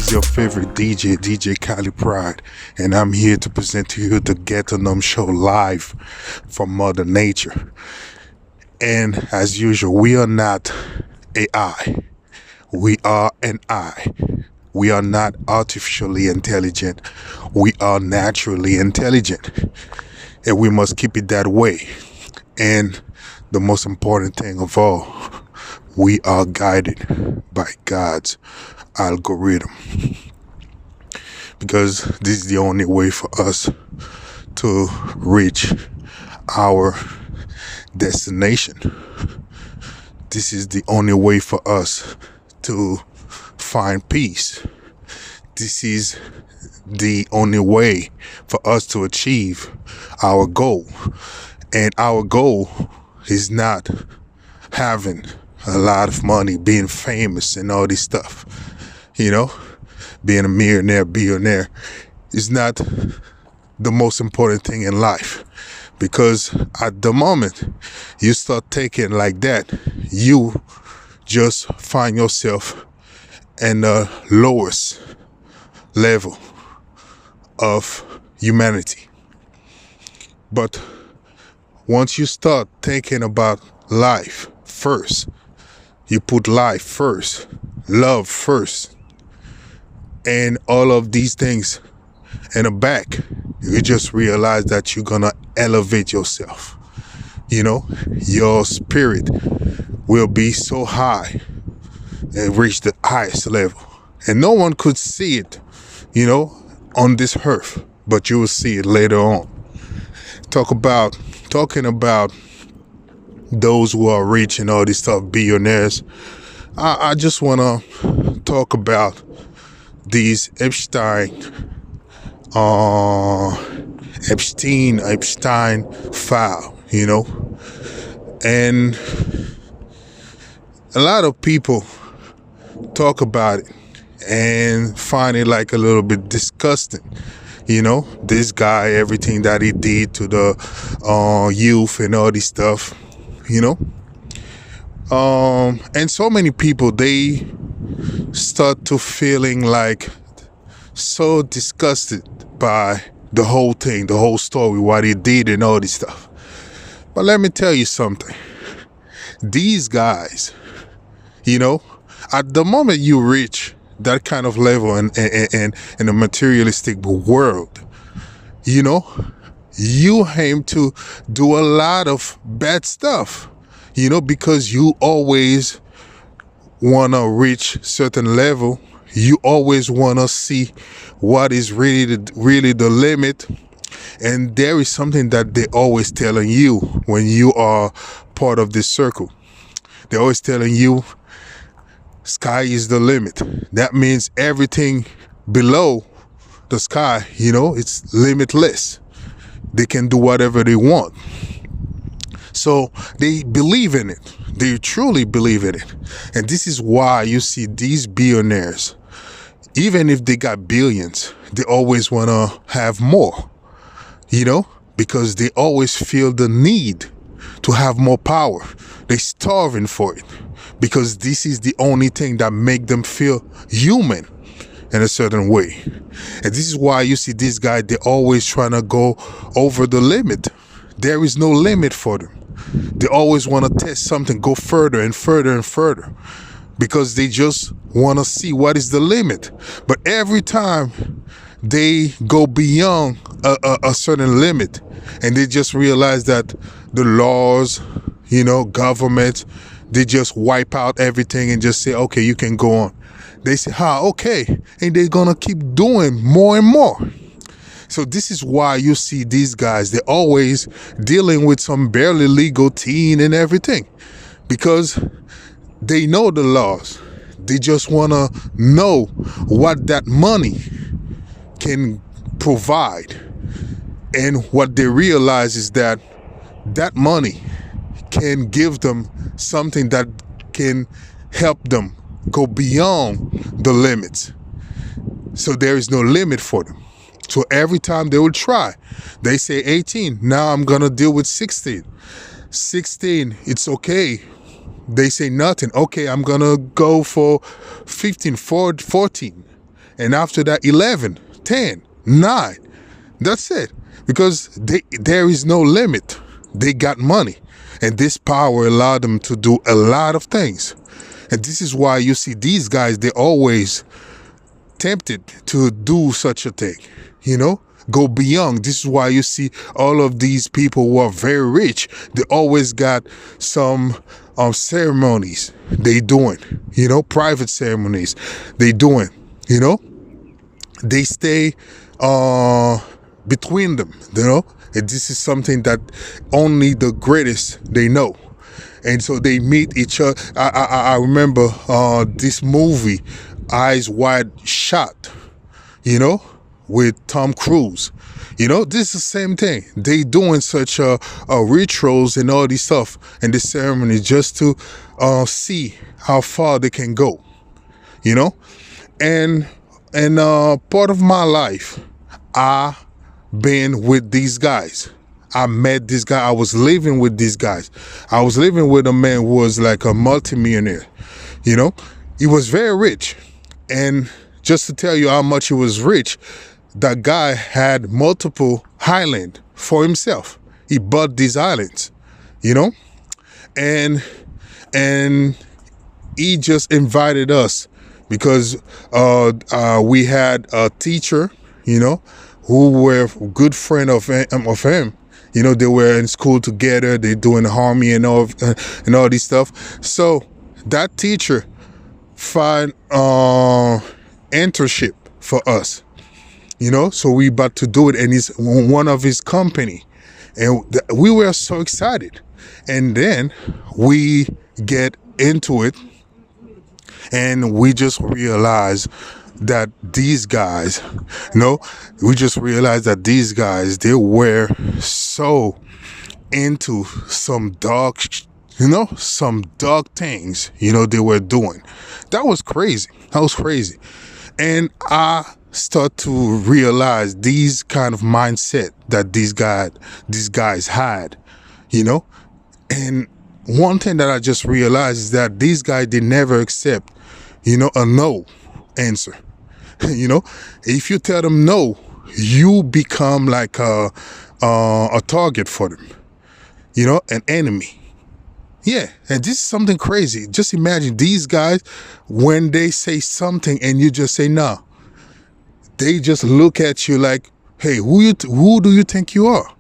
is your favorite DJ Cali Pride, and I'm here to present to you the Ghettonome show live from Mother Nature. And as usual, we are not AI. We are an I. We are not artificially intelligent. We are naturally intelligent. And we must keep it that way. And the most important thing of all, we are guided by God's algorithm. Because this is the only way for us to reach our destination. This is the only way for us to find peace. This is the only way for us to achieve our goal. And our goal is not having a lot of money, being famous and all this stuff. You know, being a millionaire, billionaire is not the most important thing in life. Because at the moment you start taking like that, you just find yourself in the lowest level of humanity. But once you start thinking about life first, you put life first, love first, and all of these things in the back, you just realize that you're gonna elevate yourself. You know, your spirit will be so high and reach the highest level. And no one could see it, you know, on this earth, but you will see it later on. Talking about those who are rich and all this stuff, billionaires. I just want to talk about these Epstein file, you know. And a lot of people talk about it and find it like a little bit disgusting. You know, this guy, everything that he did to the youth and all this stuff, you know. And so many people, they start to feeling like so disgusted by the whole thing, the whole story, what he did and all this stuff. But let me tell you something. These guys, you know, at the moment you reach that kind of level in a materialistic world, you know, you aim to do a lot of bad stuff, you know, because you always want to reach certain level. You always want to see what is really the limit. And there is something that they always telling you when you are part of this circle. They're always telling you, sky is the limit. That means everything below the sky, you know, it's limitless. They can do whatever they want. So they believe in it. They truly believe in it. And this is why you see these billionaires, even if they got billions, they always want to have more, you know, because they always feel the need to have more power. They're starving for it because this is the only thing that make them feel human in a certain way. And this is why you see this guy, they're always trying to go over the limit. There is no limit for them. They always want to test something, go further and further and further, because they just want to see what is the limit. But every time they go beyond a certain limit, and they just realize that the laws, you know, government, they just wipe out everything and just say, okay, you can go on. They say, okay. And they're going to keep doing more and more. So this is why you see these guys, they're always dealing with some barely legal teen and everything, because they know the laws. They just want to know what that money can provide. And what they realize is that that money can give them something that can help them go beyond the limits. So there is no limit for them. So every time they will try, they say 18, now I'm going to deal with 16. 16, it's okay. They say nothing. Okay, I'm going to go for 15, 14. And after that, 11, 10, 9. That's it. Because there is no limit. They got money. And this power allowed them to do a lot of things. And this is why you see these guys, they're always tempted to do such a thing, go beyond. This is why you see all of these people who are very rich, they always got some ceremonies they doing, private ceremonies they doing, they stay between them, and this is something that only the greatest they know. And so they meet each other. I remember this movie, Eyes Wide Shut, with Tom Cruise. This is the same thing. They doing such rituals and all this stuff and this ceremony just to see how far they can go. And part of my life, I been with these guys. I met this guy. I was living with these guys. I was living with a man who was like a multimillionaire. He was very rich. And just to tell you how much he was rich, that guy had multiple islands for himself. He bought these islands, and he just invited us because we had a teacher, who were a good friend of him. They were in school together. They doing the army and all this stuff. So that teacher find internship for us. So we about to do it, and it's one of his company, and we were so excited. And then we get into it, and we just realized that these guys, they were so into some dark, things, they were doing. That was crazy. And I start to realize these kind of mindset that these guys had, and one thing that I just realized is that these guys, they never accept, a no answer. If you tell them no, you become like a target for them, an enemy. Yeah, and this is something crazy. Just imagine these guys, when they say something and you just say no, they just look at you like, hey, who do you think you are?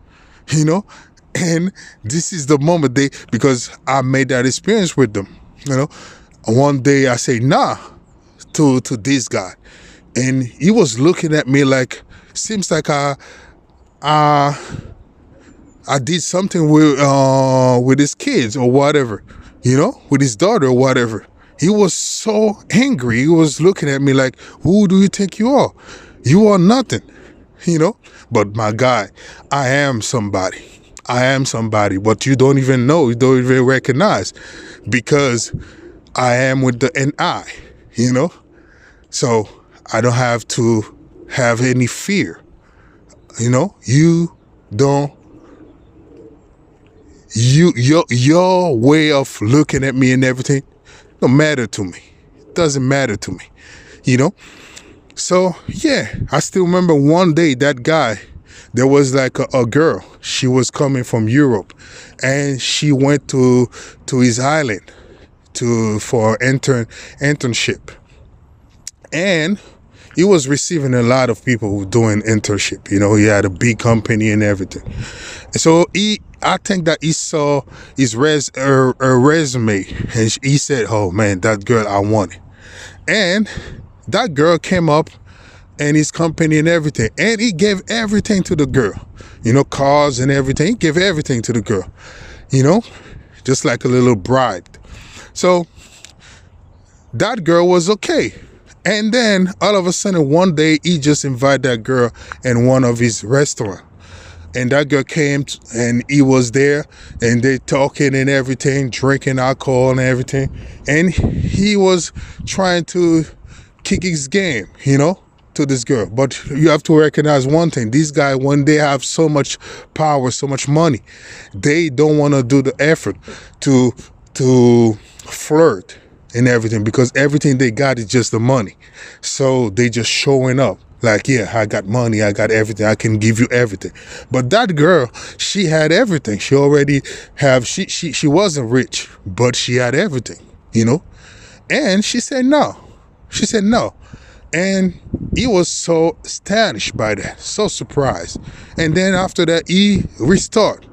And this is the moment because I made that experience with them. One day I say nah to this guy, and he was looking at me like, seems like I did something with his kids or whatever, with his daughter or whatever. He was so angry. He was looking at me like, who do you think you are? You are nothing, But my guy, I am somebody, but you don't even know, you don't even recognize, because I am with the NI, So I don't have to have any fear, You don't. Your way of looking at me and everything don't matter to me. It doesn't matter to me, So yeah, I still remember one day that guy, there was like a girl. She was coming from Europe, and she went to his island for internship, and he was receiving a lot of people who doing internship. He had a big company and everything. So I think that he saw his resume, and he said, "Oh man, that girl, I want it." And that girl came up, and his company and everything, and he gave everything to the girl, cars and everything. He gave everything to the girl, just like a little bride. So that girl was okay. And then all of a sudden one day he just invited that girl in one of his restaurants. And that girl came and he was there, and they talking and everything, drinking alcohol and everything. And he was trying to kick his game, to this girl. But you have to recognize one thing. These guys, when they have so much power, so much money, they don't want to do the effort to flirt and everything, because everything they got is just the money. So they just showing up like, yeah, I got money, I got everything, I can give you everything. But that girl, she had everything. She already have, she wasn't rich, but she had everything, you know? And she said no. She said no. And he was so astonished by that, so surprised. And then after that, he restart,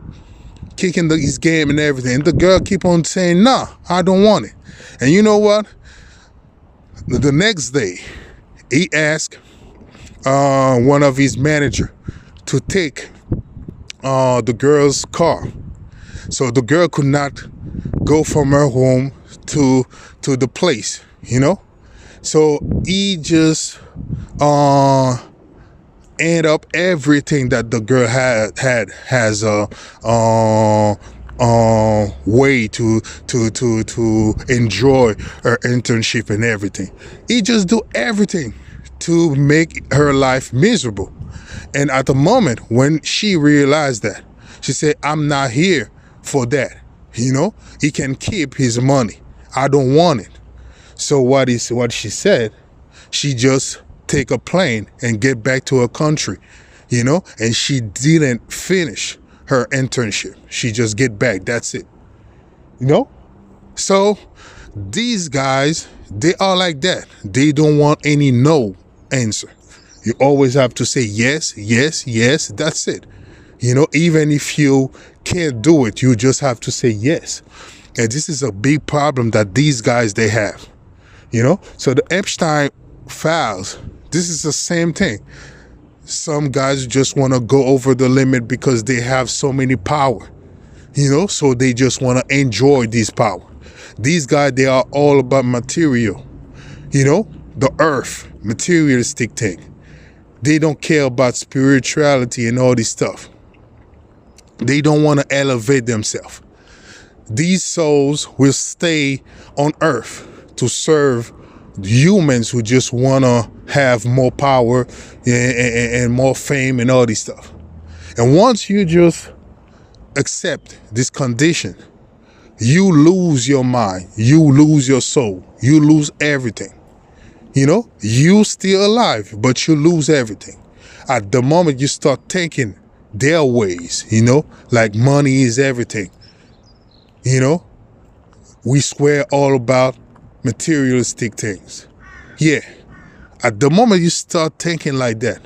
kicking his game and everything. And the girl keep on saying, nah, I don't want it. And you know what? The next day, he asked one of his manager to take the girl's car. So the girl could not go from her home to the place, you know? So he just end up everything that the girl has a way to enjoy her internship and everything. He just do everything to make her life miserable. And at the moment when she realized that, she said, I'm not here for that. You know, he can keep his money. I don't want it. So what she said, she just take a plane and get back to her country, you know, and she didn't finish her internship. She just get back. That's it. You know? So these guys, they are like that. They don't want any no answer. You always have to say yes, yes, yes. That's it. You know, even if you can't do it, you just have to say yes. And this is a big problem that these guys, they have. You know, so the Epstein files, this is the same thing. Some guys just want to go over the limit because they have so many power, you know, so they just want to enjoy this power. These guys, they are all about material, you know, the earth, materialistic thing. They don't care about spirituality and all this stuff. They don't want to elevate themselves. These souls will stay on earth to serve humans who just want to have more power and more fame and all this stuff. And once you just accept this condition, you lose your mind, you lose your soul, you lose everything. You know, you still alive, but you lose everything. At the moment you start thinking their ways, you know, like money is everything. You know, we swear all about materialistic things. Yeah, at the moment you start thinking like that,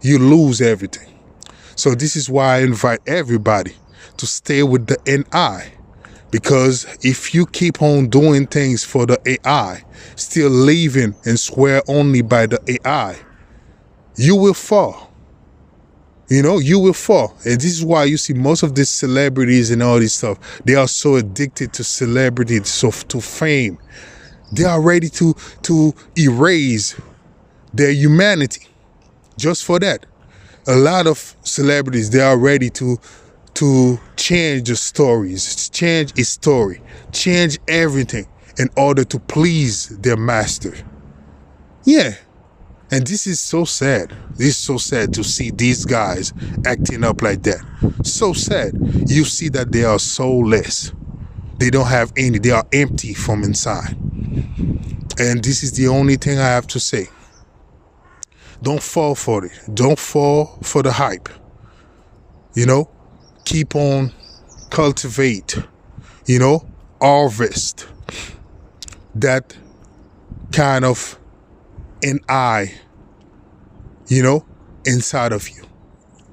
you lose everything. So this is why I invite everybody to stay with the NI, because if you keep on doing things for the AI, still living and swear only by the AI, you will fall. You know, you will fall. And this is why you see most of these celebrities and all this stuff, they are so addicted to celebrity, so to fame. They are ready to erase their humanity just for that. A lot of celebrities, they are ready to change the stories, change his story, change everything in order to please their master. Yeah. And this is so sad. This is so sad to see these guys acting up like that. So sad. You see that they are soulless. They don't have any. They are empty from inside. And this is the only thing I have to say. Don't fall for it. Don't fall for the hype. You know, keep on cultivate, you know, harvest that kind of an eye, you know, inside of you.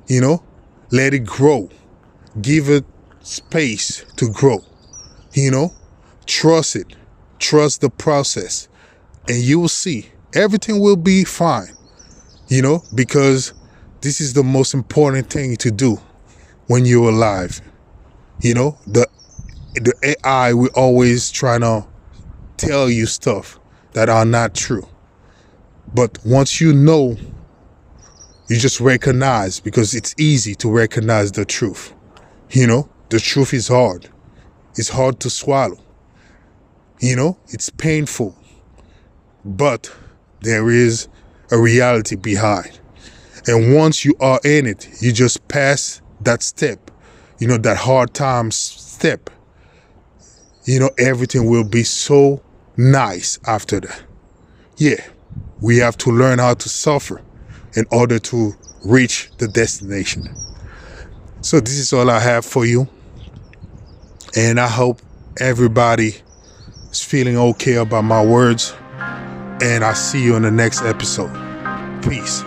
You know, let it grow. Give it space to grow. You know, trust it. Trust the process. And you will see everything will be fine. You know, because this is the most important thing to do when you're alive. You know, the AI will always try to tell you stuff that are not true. But once you know, you just recognize, because it's easy to recognize the truth. You know, the truth is hard. It's hard to swallow. You know, it's painful. But there is a reality behind. And once you are in it, you just pass that step, you know, that hard time step. You know, everything will be so nice after that. Yeah, we have to learn how to suffer in order to reach the destination. So this is all I have for you. And I hope everybody is feeling okay about my words. And I'll see you in the next episode. Peace.